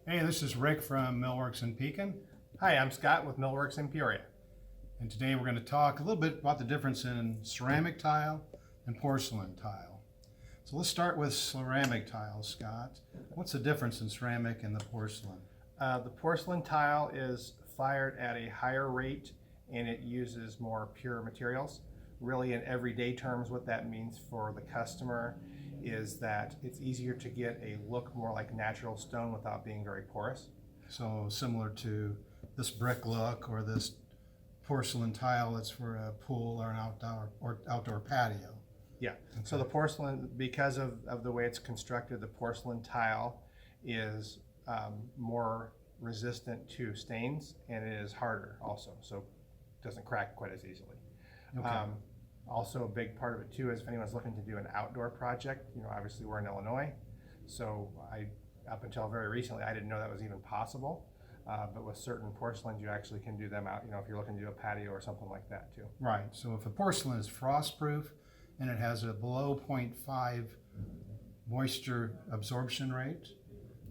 Hey, this is Rick from Millworks in Pekin, Hi, I'm Scott with Millworks in Peoria. and today we're going to talk a little bit about the difference in ceramic tile and porcelain tile. So let's start with ceramic tile, Scott. What's the difference in ceramic and the porcelain? The porcelain tile is fired at a higher rate and it uses more pure materials. Really, in everyday terms, what that means for the customer is that it's easier to get a look more like natural stone without being very porous. So similar to this brick look or this porcelain tile that's for a pool or an outdoor patio. Yeah. So the porcelain, because of the way it's constructed, the porcelain tile is more resistant to stains and it is harder also, so it doesn't crack quite as easily. Okay. Also, a big part of it too is if anyone's looking to do an outdoor project, obviously we're in Illinois, so up until very recently, I didn't know that was even possible. But with certain porcelains, you actually can do them out, if you're looking to do a patio or something like that too. Right, so if a porcelain is frost-proof and it has a below 0.5 moisture absorption rate,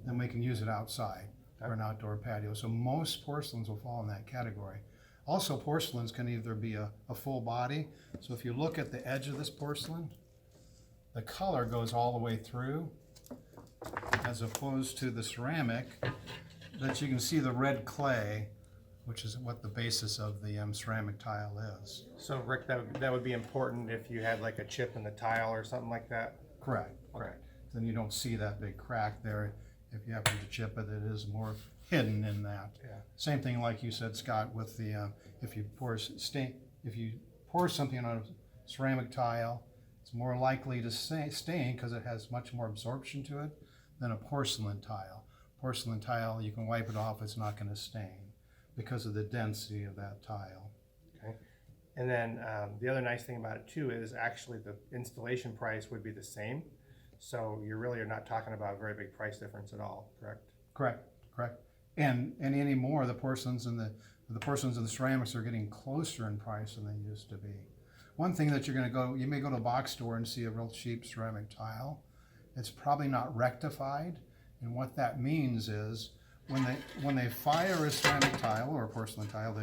then we can use it outside for an outdoor patio. So most porcelains will fall in that category. Also, porcelains can either be a full body. So if you look at the edge of this porcelain, the color goes all the way through, as opposed to the ceramic, that you can see the red clay, which is what the basis of the ceramic tile is. So Rick, that would be important if you had like a chip in the tile or something like that? Correct. Correct. Then you don't see that big crack there. If you happen to chip it, it is more hidden in that. Yeah. Same thing like you said, Scott, with the if you pour something on a ceramic tile, it's more likely to stain because it has much more absorption to it than a porcelain tile. Porcelain tile, you can wipe it off, it's not going to stain because of the density of that tile. Okay. And then the other nice thing about it too is actually the installation price would be the same. So you really are not talking about a very big price difference at all, correct? Correct. And anymore, the porcelains and the ceramics are getting closer in price than they used to be. One thing that you may go to a box store and see a real cheap ceramic tile. It's probably not rectified, and what that means is when they fire a ceramic tile or a porcelain tile,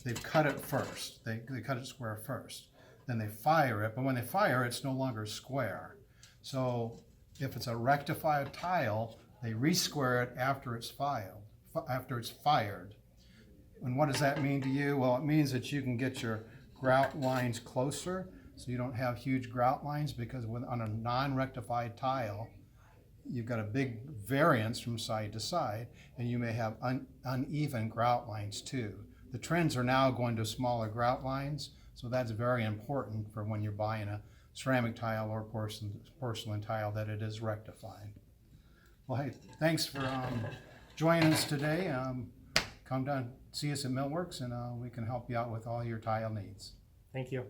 they've cut it first. They cut it square first. Then they fire it, but when they fire, it's no longer square. So if it's a rectified tile, they re-square it after it's fired. And what does that mean to you? Well, it means that you can get your grout lines closer, so you don't have huge grout lines, because on a non-rectified tile, you've got a big variance from side to side, and you may have uneven grout lines too. The trends are now going to smaller grout lines, so that's very important for when you're buying a ceramic tile or porcelain tile, that it is rectified. Well, hey, thanks for joining us today. Come down, see us at Millworks, and we can help you out with all your tile needs. Thank you.